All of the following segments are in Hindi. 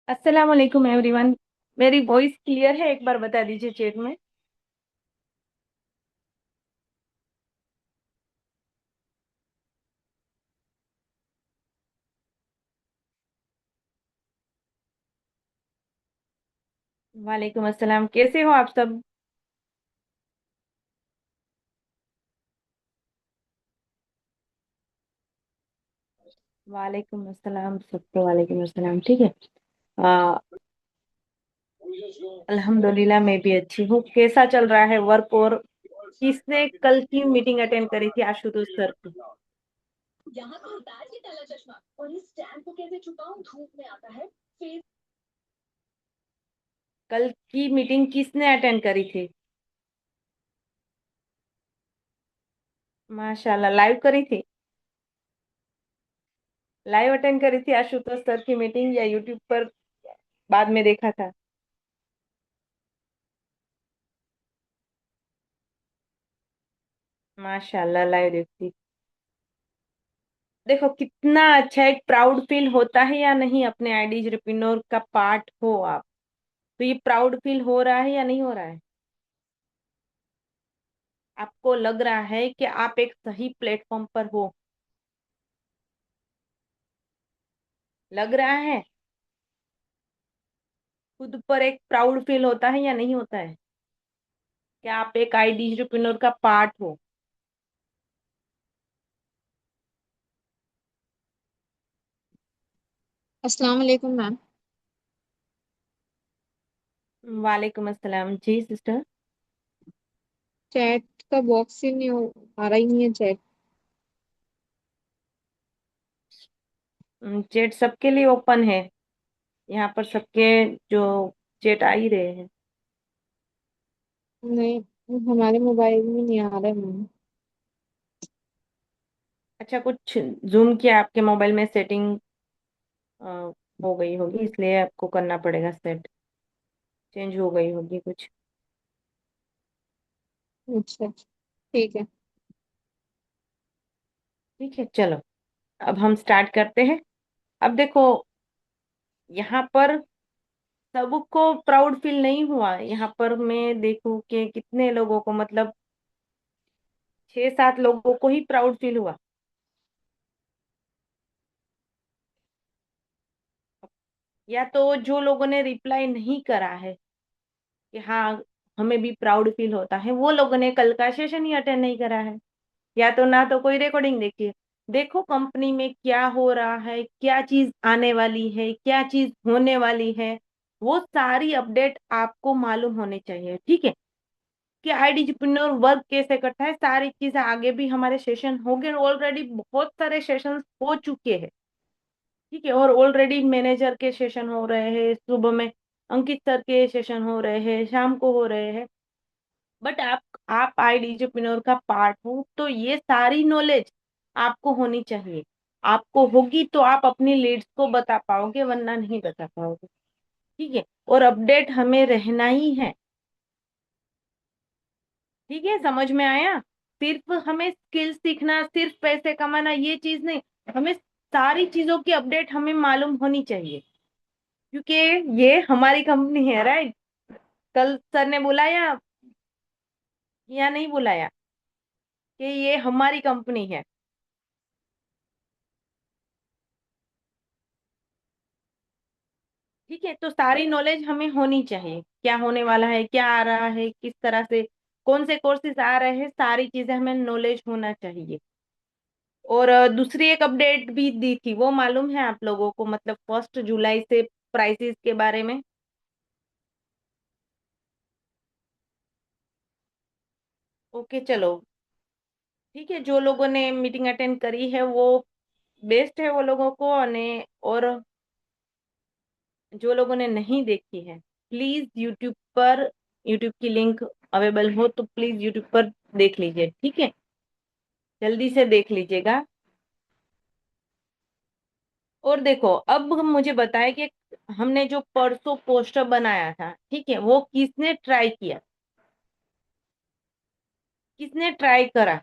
अस्सलाम वालेकुम एवरीवन। मेरी वॉइस क्लियर है? एक बार बता दीजिए चैट में। वालेकुम अस्सलाम, कैसे हो आप सब? वालेकुम अस्सलाम सबको, वालेकुम अस्सलाम। ठीक है। आ, अल्हम्दुलिल्लाह, मैं भी अच्छी हूँ। कैसा चल रहा है वर्क? और किसने कल की मीटिंग अटेंड करी थी आशुतोष सर की? कल की मीटिंग किसने अटेंड करी थी? माशाल्लाह, लाइव करी थी? लाइव अटेंड करी थी आशुतोष सर की मीटिंग, या यूट्यूब पर बाद में देखा था? माशाल्लाह, लाइव देखती। देखो कितना अच्छा, एक प्राउड फील होता है या नहीं, अपने आईडी रिपिनोर का पार्ट हो आप। तो ये प्राउड फील हो रहा है या नहीं हो रहा है? आपको लग रहा है कि आप एक सही प्लेटफॉर्म पर हो? लग रहा है? खुद पर एक प्राउड फील होता है या नहीं होता है कि आप एक आईडी रिपिनोर का पार्ट हो? अस्सलाम वालेकुम मैम। वालेकुम अस्सलाम जी सिस्टर। चैट का बॉक्स ही नहीं आ रहा ही नहीं है चैट। चैट सबके लिए ओपन है। यहाँ पर सबके जो चैट आ ही रहे हैं। नहीं, हमारे मोबाइल में नहीं आ रहा है मैम। अच्छा, कुछ जूम किया आपके मोबाइल में सेटिंग हो गई होगी, इसलिए आपको करना पड़ेगा सेट। चेंज हो गई होगी कुछ। अच्छा, ठीक है। ठीक है, चलो। अब हम स्टार्ट करते हैं। अब देखो, यहाँ पर सबको प्राउड फील नहीं हुआ। यहाँ पर मैं देखूं कि कितने लोगों को, मतलब 6-7 लोगों को ही प्राउड फील हुआ। या तो जो लोगों ने रिप्लाई नहीं करा है कि हाँ हमें भी प्राउड फील होता है, वो लोगों ने कल का सेशन ही अटेंड नहीं करा है। या तो ना तो कोई रिकॉर्डिंग देखी है। देखो कंपनी में क्या हो रहा है, क्या चीज आने वाली है, क्या चीज होने वाली है, वो सारी अपडेट आपको मालूम होनी चाहिए। ठीक है? कि आईडीजीपीन्योर वर्क कैसे करता है, सारी चीजें आगे भी हमारे सेशन हो गए, ऑलरेडी बहुत सारे सेशन हो चुके हैं। ठीक है? और ऑलरेडी मैनेजर के सेशन हो रहे हैं, सुबह में अंकित सर के सेशन हो रहे हैं, शाम को हो रहे हैं। बट आप आईडीजीपीन्योर का पार्ट हो, तो ये सारी नॉलेज आपको होनी चाहिए। आपको होगी तो आप अपनी लीड्स को बता पाओगे, वरना नहीं बता पाओगे। ठीक है? और अपडेट हमें रहना ही है। ठीक है, समझ में आया? सिर्फ हमें स्किल सीखना, सिर्फ पैसे कमाना, ये चीज नहीं। हमें सारी चीजों की अपडेट हमें मालूम होनी चाहिए, क्योंकि ये हमारी कंपनी है, राइट? कल सर ने बुलाया या नहीं बुलाया कि ये हमारी कंपनी है? ठीक है, तो सारी नॉलेज हमें होनी चाहिए, क्या होने वाला है, क्या आ रहा है, किस तरह से कौन से कोर्सेज आ रहे हैं, सारी चीजें हमें नॉलेज होना चाहिए। और दूसरी एक अपडेट भी दी थी, वो मालूम है आप लोगों को? मतलब 1 जुलाई से प्राइसेस के बारे में। ओके, चलो। ठीक है, जो लोगों ने मीटिंग अटेंड करी है वो बेस्ट है वो लोगों को, और जो लोगों ने नहीं देखी है, प्लीज यूट्यूब पर, यूट्यूब की लिंक अवेलेबल हो तो प्लीज यूट्यूब पर देख लीजिए। ठीक है? जल्दी से देख लीजिएगा। और देखो, अब हम मुझे बताए कि हमने जो परसों पोस्टर बनाया था, ठीक है, वो किसने ट्राई किया, किसने ट्राई करा?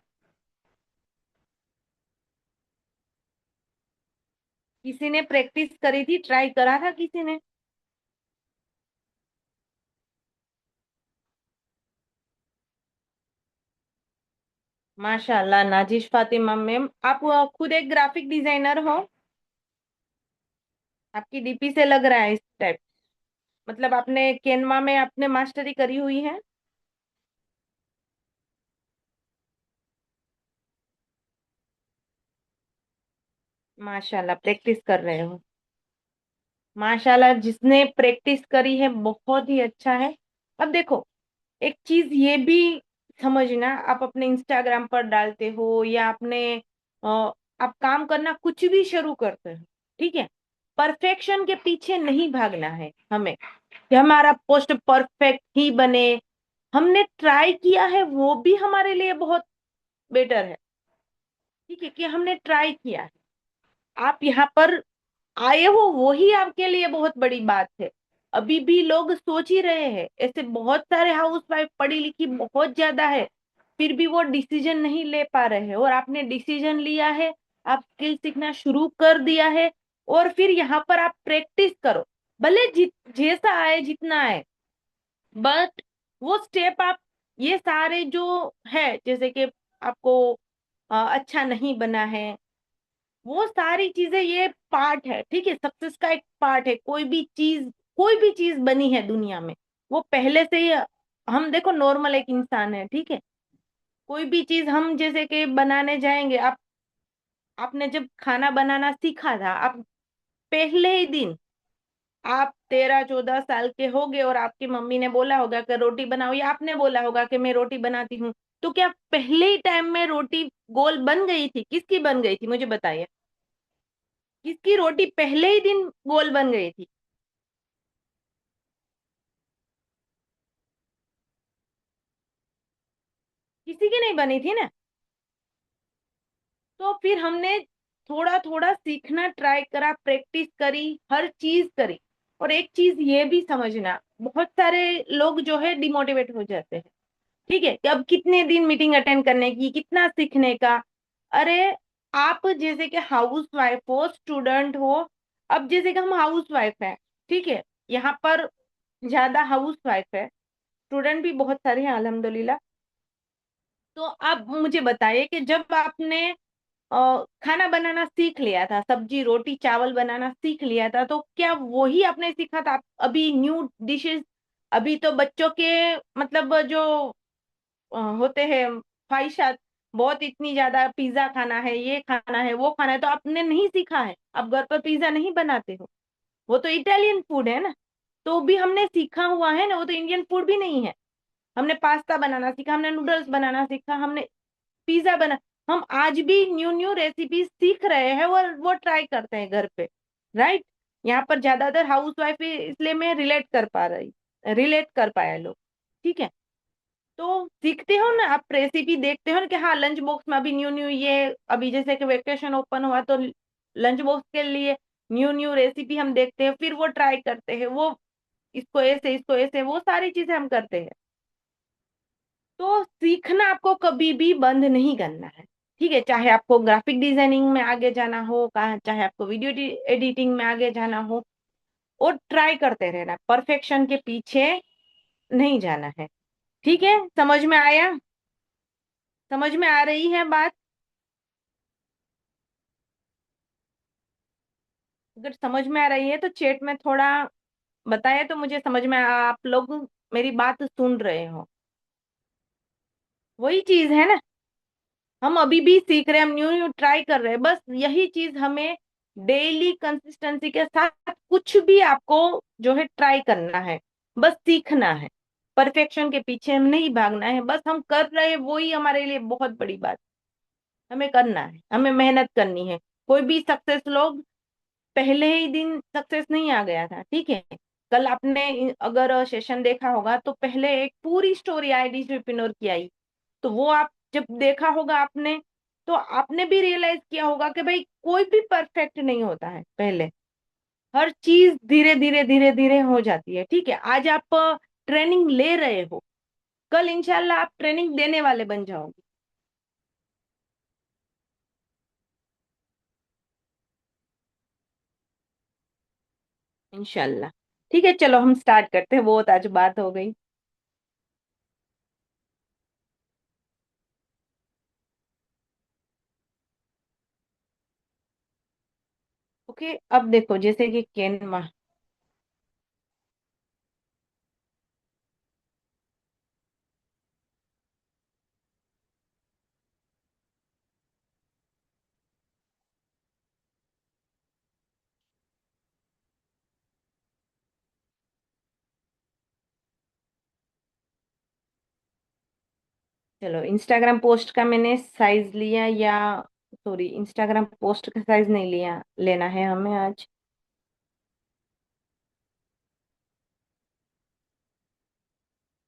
किसी ने प्रैक्टिस करी थी, ट्राई करा था किसी ने? माशाल्लाह नाजिश फातिमा मैम, आप खुद एक ग्राफिक डिजाइनर हो? आपकी डीपी से लग रहा है इस टाइप। मतलब आपने केनवा में आपने मास्टरी करी हुई है? माशाल्लाह प्रैक्टिस कर रहे हो। माशाल्लाह, जिसने प्रैक्टिस करी है बहुत ही अच्छा है। अब देखो, एक चीज ये भी समझना, आप अपने इंस्टाग्राम पर डालते हो या अपने आप काम करना कुछ भी शुरू करते हो, ठीक है, परफेक्शन के पीछे नहीं भागना है हमें कि हमारा पोस्ट परफेक्ट ही बने। हमने ट्राई किया है वो भी हमारे लिए बहुत बेटर है, ठीक है, कि हमने ट्राई किया है। आप यहाँ पर आए हो वो ही आपके लिए बहुत बड़ी बात है। अभी भी लोग सोच ही रहे हैं, ऐसे बहुत सारे हाउस वाइफ पढ़ी लिखी बहुत ज्यादा है, फिर भी वो डिसीजन नहीं ले पा रहे हैं, और आपने डिसीजन लिया है, आप स्किल सीखना शुरू कर दिया है, और फिर यहाँ पर आप प्रैक्टिस करो, भले जैसा आए जितना आए, बट वो स्टेप आप, ये सारे जो है, जैसे कि आपको अच्छा नहीं बना है, वो सारी चीजें ये पार्ट है, ठीक है, सक्सेस का एक पार्ट है। कोई भी चीज बनी है दुनिया में, वो पहले से ही, हम देखो नॉर्मल एक इंसान है, ठीक है, कोई भी चीज हम जैसे कि बनाने जाएंगे, आपने जब खाना बनाना सीखा था, आप पहले ही दिन, आप 13-14 साल के होगे और आपकी मम्मी ने बोला होगा कि रोटी बनाओ, या आपने बोला होगा कि मैं रोटी बनाती हूँ, तो क्या पहले ही टाइम में रोटी गोल बन गई थी? किसकी बन गई थी मुझे बताइए? किसकी रोटी पहले ही दिन गोल बन गई थी? किसी की नहीं बनी थी ना। तो फिर हमने थोड़ा थोड़ा सीखना ट्राई करा, प्रैक्टिस करी, हर चीज करी। और एक चीज ये भी समझना, बहुत सारे लोग जो है डिमोटिवेट हो जाते हैं, ठीक है, कि अब कितने दिन मीटिंग अटेंड करने की, कितना सीखने का। अरे, आप जैसे कि हाउस वाइफ हो, स्टूडेंट हो, अब जैसे कि हम हाउस वाइफ है, ठीक है, यहाँ पर ज्यादा हाउस वाइफ है, स्टूडेंट भी बहुत सारे हैं अल्हम्दुलिल्लाह। तो आप मुझे बताइए कि जब आपने खाना बनाना सीख लिया था, सब्जी रोटी चावल बनाना सीख लिया था, तो क्या वही आपने सीखा था? अभी न्यू डिशेस, अभी तो बच्चों के मतलब जो होते हैं ख्वाहिशात, बहुत इतनी ज्यादा, पिज्जा खाना है, ये खाना है, वो खाना है, तो आपने नहीं सीखा है, आप घर पर पिज्जा नहीं बनाते हो, वो तो इटालियन फूड है ना। तो भी हमने सीखा हुआ है ना, वो तो इंडियन फूड भी नहीं है। हमने पास्ता बनाना सीखा, हमने नूडल्स बनाना सीखा, हमने पिज्जा बना, हम आज भी न्यू न्यू रेसिपी सीख रहे हैं और वो ट्राई करते हैं घर पे, राइट। यहाँ पर ज्यादातर हाउस वाइफ, इसलिए मैं रिलेट कर पाया लोग, ठीक है। तो सीखते हो ना, आप रेसिपी देखते हो ना कि हाँ लंच बॉक्स में अभी न्यू न्यू ये, अभी जैसे कि वेकेशन ओपन हुआ तो लंच बॉक्स के लिए न्यू न्यू रेसिपी हम देखते हैं, फिर वो ट्राई करते हैं, वो इसको ऐसे वो सारी चीजें हम करते हैं। तो सीखना आपको कभी भी बंद नहीं करना है, ठीक है, चाहे आपको ग्राफिक डिजाइनिंग में आगे जाना हो, कहा चाहे आपको वीडियो एडिटिंग में आगे जाना हो, और ट्राई करते रहना, परफेक्शन के पीछे नहीं जाना है, ठीक है। समझ में आया? समझ में आ रही है बात? अगर समझ में आ रही है तो चैट में थोड़ा बताए तो मुझे समझ में आप लोग मेरी बात सुन रहे हो। वही चीज है ना, हम अभी भी सीख रहे हैं, हम न्यू न्यू ट्राई कर रहे हैं, बस यही चीज हमें डेली कंसिस्टेंसी के साथ कुछ भी आपको जो है ट्राई करना है, बस सीखना है, परफेक्शन के पीछे हम नहीं भागना है, बस हम कर रहे हैं वही हमारे लिए बहुत बड़ी बात। हमें करना है, हमें मेहनत करनी है। कोई भी सक्सेस लोग पहले ही दिन सक्सेस नहीं आ गया था, ठीक है। कल आपने अगर सेशन देखा होगा तो पहले एक पूरी स्टोरी आई डी ट्रिपिनोर की आई, तो वो आप जब देखा होगा आपने, तो आपने भी रियलाइज किया होगा कि भाई कोई भी परफेक्ट नहीं होता है पहले, हर चीज धीरे धीरे धीरे धीरे हो जाती है, ठीक है। आज आप ट्रेनिंग ले रहे हो, कल इंशाल्लाह आप ट्रेनिंग देने वाले बन जाओगे, इंशाल्लाह। ठीक है, चलो हम स्टार्ट करते हैं, बहुत आज बात हो गई। ओके, अब देखो जैसे कि कैनवा। चलो, इंस्टाग्राम पोस्ट का मैंने साइज लिया, या सॉरी, इंस्टाग्राम पोस्ट का साइज नहीं लिया, लेना है हमें आज।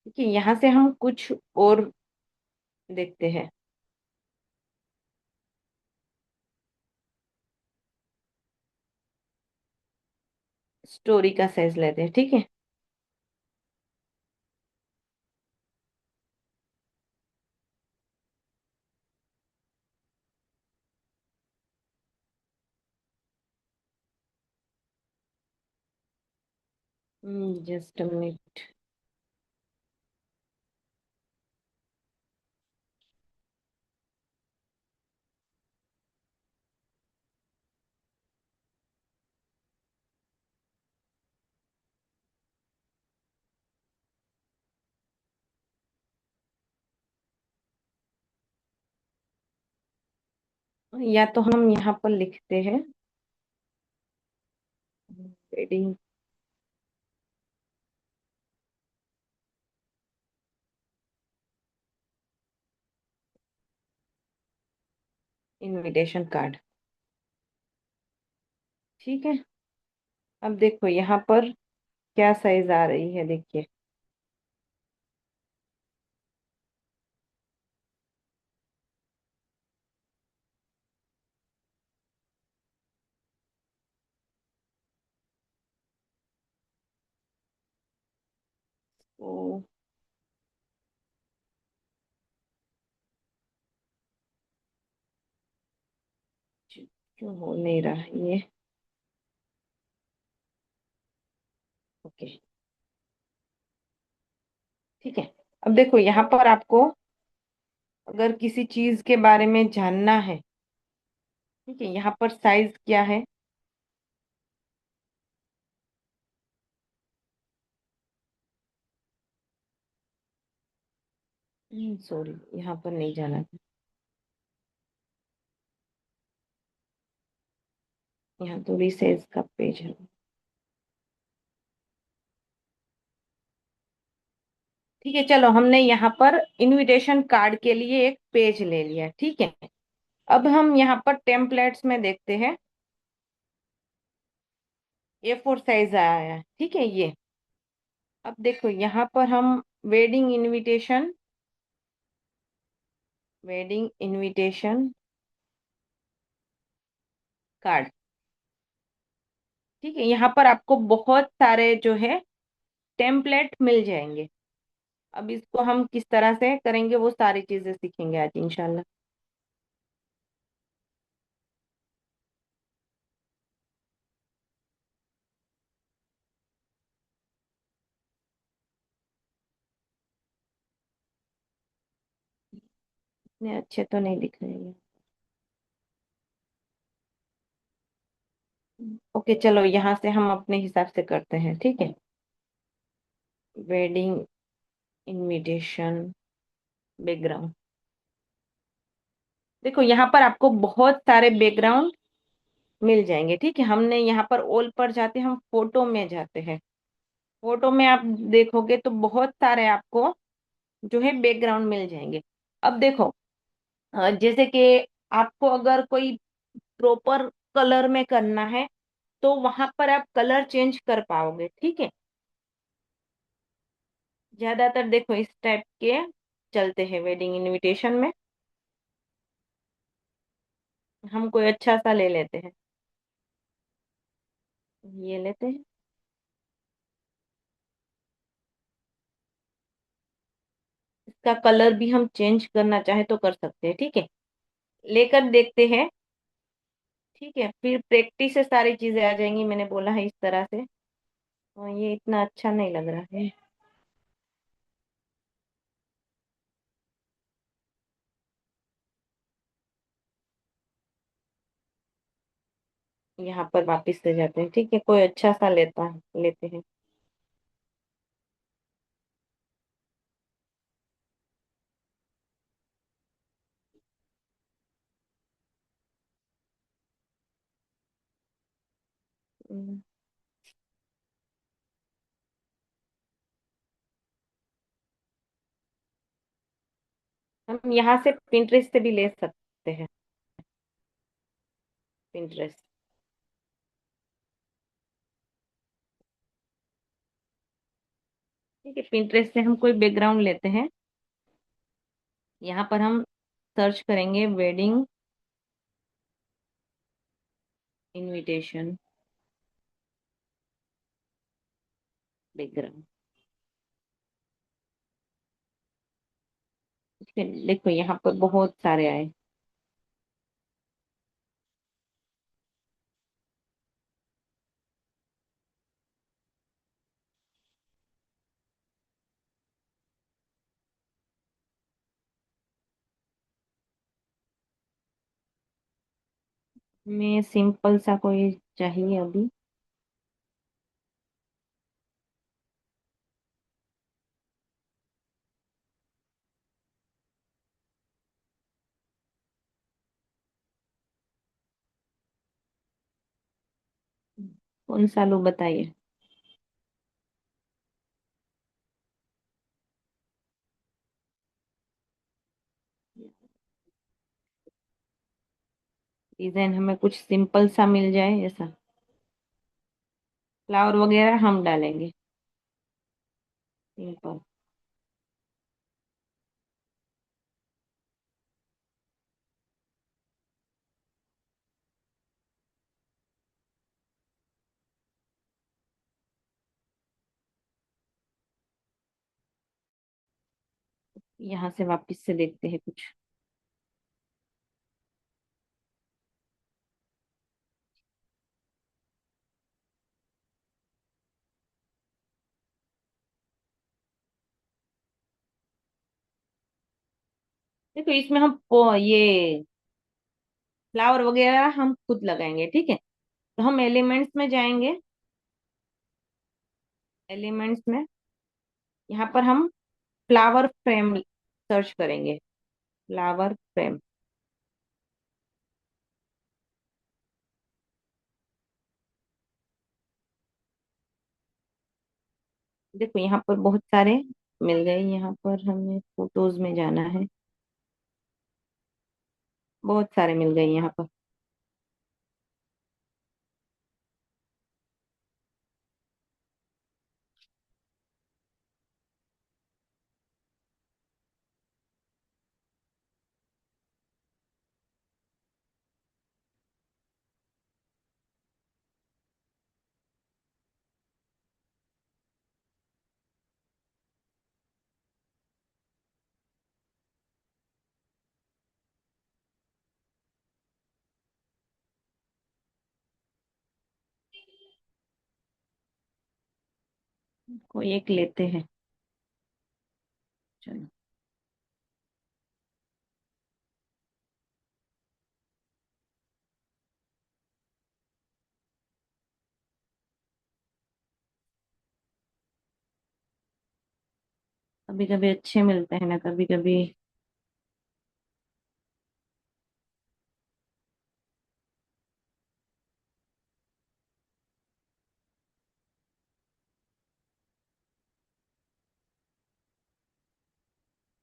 ठीक है, यहाँ से हम कुछ और देखते हैं। स्टोरी का साइज लेते हैं, ठीक है। Just a minute. या तो हम यहाँ पर लिखते हैं वेडिंग इनविटेशन कार्ड। ठीक है, अब देखो यहाँ पर क्या साइज आ रही है, देखिए। ओ, क्यों हो नहीं रहा है ये। ओके, ठीक है। अब देखो यहाँ पर आपको अगर किसी चीज के बारे में जानना है, ठीक है, यहाँ पर साइज क्या है। सॉरी, यहाँ पर नहीं जाना था, यहाँ तो रिसाइज का पेज है। ठीक है, चलो, हमने यहाँ पर इनविटेशन कार्ड के लिए एक पेज ले लिया, ठीक है। अब हम यहाँ पर टेम्पलेट्स में देखते हैं। A4 साइज आया है, ठीक है ये। अब देखो यहाँ पर हम wedding invitation, wedding invitation card, ठीक है, यहाँ पर आपको बहुत सारे जो है टेम्पलेट मिल जाएंगे। अब इसको हम किस तरह से करेंगे वो सारी चीजें सीखेंगे आज इंशाल्लाह। इतने अच्छे तो नहीं दिख रहे हैं। ओके, चलो, यहाँ से हम अपने हिसाब से करते हैं, ठीक है। Wedding invitation background. देखो यहाँ पर आपको बहुत सारे बैकग्राउंड मिल जाएंगे, ठीक है। हमने यहाँ पर ऑल पर जाते हैं, हम फोटो में जाते हैं। फोटो में आप देखोगे तो बहुत सारे आपको जो है बैकग्राउंड मिल जाएंगे। अब देखो, जैसे कि आपको अगर कोई प्रॉपर कलर में करना है तो वहां पर आप कलर चेंज कर पाओगे, ठीक है। ज्यादातर देखो इस टाइप के चलते हैं वेडिंग इनविटेशन में। हम कोई अच्छा सा ले लेते हैं, ये लेते हैं। इसका कलर भी हम चेंज करना चाहे तो कर सकते हैं, ठीक है। लेकर देखते हैं, ठीक है, फिर प्रैक्टिस से सारी चीजें आ जाएंगी, मैंने बोला है इस तरह से। ये इतना अच्छा नहीं लग रहा है। यहाँ पर वापस से जाते हैं, ठीक है, कोई अच्छा सा लेते हैं। हम्म, हम यहाँ से पिंटरेस्ट से भी ले सकते हैं। पिंटरेस्ट। ठीक है, पिंटरेस्ट से हम कोई बैकग्राउंड लेते हैं। यहाँ पर हम सर्च करेंगे वेडिंग इनविटेशन बैकग्राउंड। ठीक है, देखो यहाँ पर बहुत सारे आए। हमें सिंपल सा कोई चाहिए अभी। कौन सा लो बताइए। डिजाइन हमें कुछ सिंपल सा मिल जाए ऐसा। फ्लावर वगैरह हम डालेंगे सिंपल। यहाँ से वापस से देखते हैं कुछ। देखो इसमें हम ये फ्लावर वगैरह हम खुद लगाएंगे, ठीक है। तो हम एलिमेंट्स में जाएंगे। एलिमेंट्स में यहाँ पर हम फ्लावर फ्रेम सर्च करेंगे। Flower frame. देखो यहाँ पर बहुत सारे मिल गए। यहाँ पर हमें फोटोज में जाना है। बहुत सारे मिल गए यहाँ पर। कोई एक लेते हैं। चलो। कभी कभी अच्छे मिलते हैं ना, कभी कभी।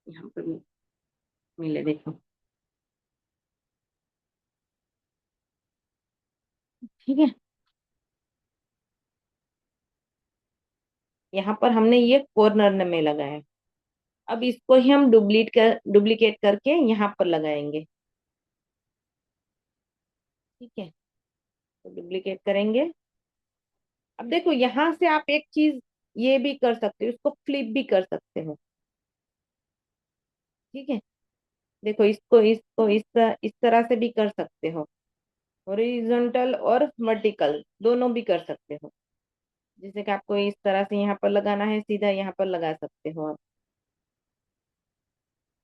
यहाँ पर मिले, देखो। ठीक है। यहाँ पर हमने ये कॉर्नर में लगाया। अब इसको ही हम डुप्लीकेट करके यहाँ पर लगाएंगे। ठीक है, तो डुप्लीकेट करेंगे। अब देखो यहाँ से आप एक चीज ये भी कर सकते हो, इसको फ्लिप भी कर सकते हो। ठीक है। देखो इसको इसको इस तरह से भी कर सकते हो। हॉरिजॉन्टल और वर्टिकल दोनों भी कर सकते हो। जैसे कि आपको इस तरह से यहाँ पर लगाना है, सीधा यहाँ पर लगा सकते हो आप।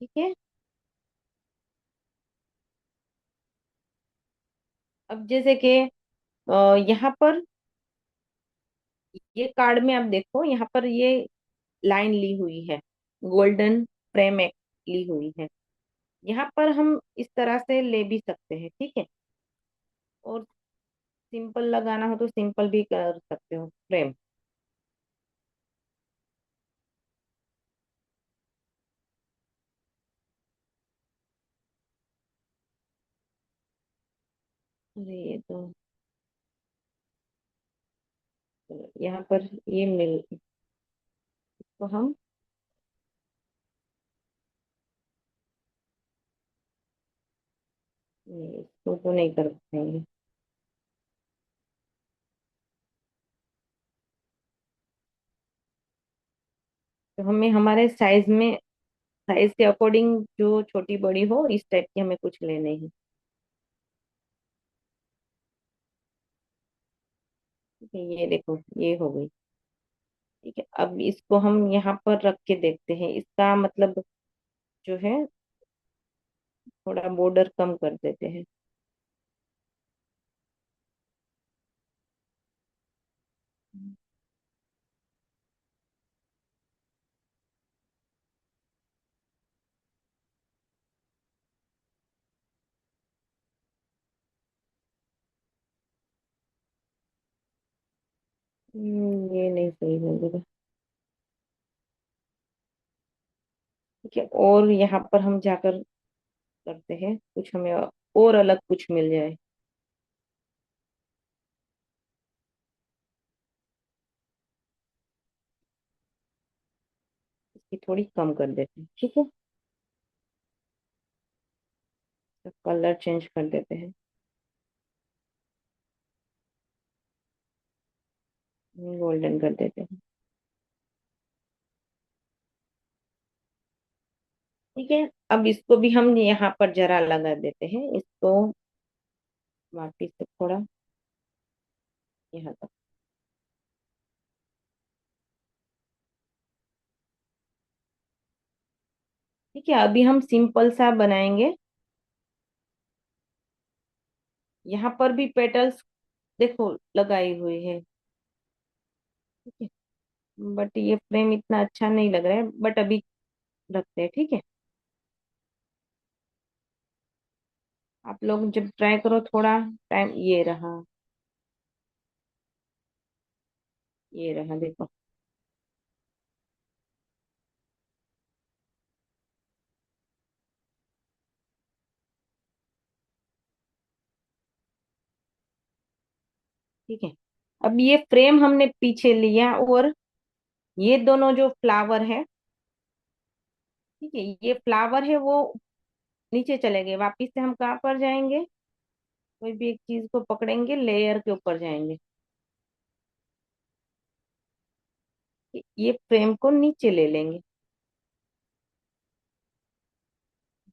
ठीक है। अब जैसे कि यहाँ पर ये कार्ड में आप देखो, यहाँ पर ये लाइन ली हुई है, गोल्डन फ्रेम ली हुई है। यहाँ पर हम इस तरह से ले भी सकते हैं, ठीक है। और सिंपल लगाना हो तो सिंपल भी कर सकते हो फ्रेम। अरे ये तो, यहाँ पर ये मिल, तो हम नहीं, इसको तो नहीं कर पाएंगे। तो हमें हमारे साइज में, साइज के अकॉर्डिंग जो छोटी बड़ी हो इस टाइप की हमें कुछ लेने हैं। ठीक है, ये देखो ये हो गई। ठीक है, अब इसको हम यहाँ पर रख के देखते हैं, इसका मतलब जो है थोड़ा बॉर्डर कम कर देते हैं। ये नहीं सही लगेगा। ठीक है, और यहाँ पर हम जाकर करते हैं कुछ, हमें और अलग कुछ मिल जाए। इसकी थोड़ी कम कर देते हैं, ठीक है। तो कलर चेंज कर देते हैं, गोल्डन कर देते हैं। ठीक है, अब इसको भी हम यहाँ पर जरा लगा देते हैं इसको, वापिस से थोड़ा यहाँ तक। ठीक है, अभी हम सिंपल सा बनाएंगे। यहाँ पर भी पेटल्स देखो लगाई हुई है। ठीक है, बट ये फ्रेम इतना अच्छा नहीं लग रहा है, बट अभी रखते हैं, ठीक है। आप लोग जब ट्राई करो थोड़ा टाइम, ये रहा, ये रहा देखो। ठीक है, अब ये फ्रेम हमने पीछे लिया, और ये दोनों जो फ्लावर है, ठीक है, ये फ्लावर है वो नीचे चले गए। वापिस से हम कहाँ पर जाएंगे, कोई भी एक चीज को पकड़ेंगे, लेयर के ऊपर जाएंगे। ये फ्रेम को नीचे ले लेंगे।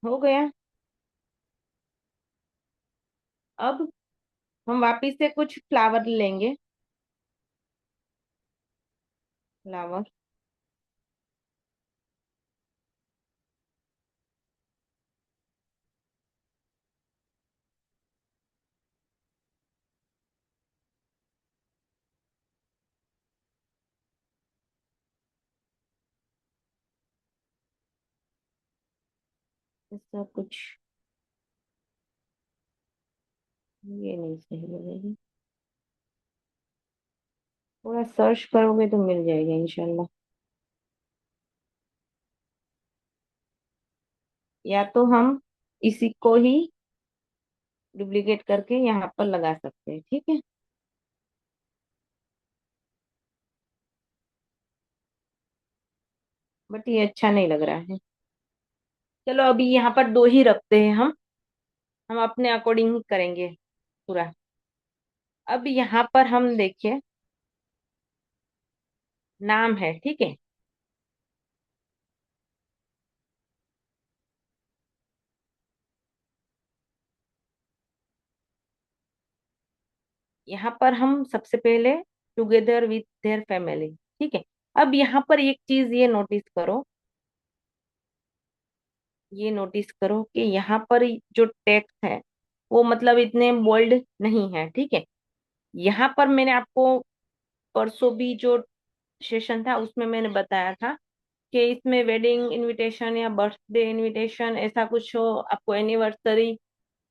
हो गया। अब हम वापिस से कुछ फ्लावर लेंगे, फ्लावर। ऐसा कुछ, ये नहीं सही लगेगी। थोड़ा सर्च करोगे तो मिल जाएगा इंशाल्लाह। या तो हम इसी को ही डुप्लीकेट करके यहाँ पर लगा सकते हैं, ठीक है। बट ये अच्छा नहीं लग रहा है। चलो अभी यहाँ पर दो ही रखते हैं हम अपने अकॉर्डिंग ही करेंगे पूरा। अब यहाँ पर हम देखिए, नाम है, ठीक है। यहाँ पर हम सबसे पहले टुगेदर विथ देयर फैमिली, ठीक है। अब यहाँ पर एक चीज ये नोटिस करो, ये नोटिस करो कि यहाँ पर जो टेक्स्ट है वो मतलब इतने बोल्ड नहीं है, ठीक है। यहाँ पर मैंने आपको परसों भी जो सेशन था उसमें मैंने बताया था कि इसमें वेडिंग इनविटेशन या बर्थडे इनविटेशन ऐसा कुछ हो, आपको एनिवर्सरी,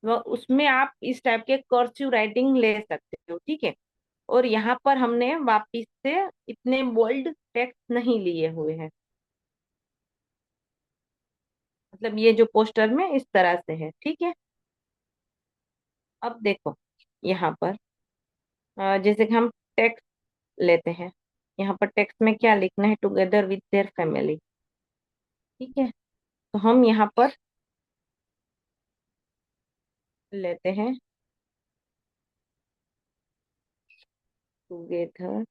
वो उसमें आप इस टाइप के कर्सिव राइटिंग ले सकते हो, ठीक है। और यहाँ पर हमने वापिस से इतने बोल्ड टेक्स्ट नहीं लिए हुए हैं, मतलब ये जो पोस्टर में इस तरह से है, ठीक है। अब देखो यहाँ पर जैसे कि हम टेक्स्ट लेते हैं, यहाँ पर टेक्स्ट में क्या लिखना है, टुगेदर विद देयर फैमिली, ठीक है। तो हम यहाँ पर लेते हैं टुगेदर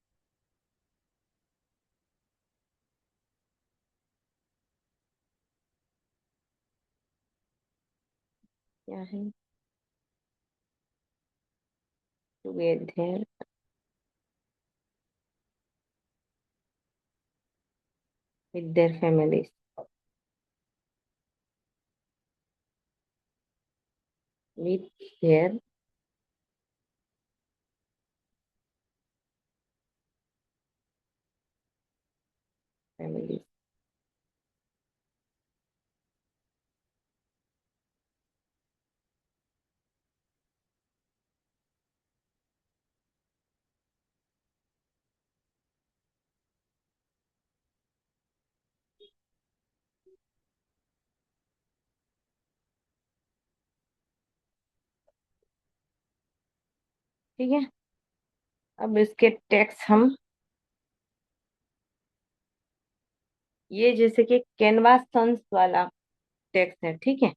क्या है, together with their families, with their families, ठीक है। अब इसके टेक्स्ट हम, ये जैसे कि कैनवास सन्स वाला टेक्स्ट है, ठीक है।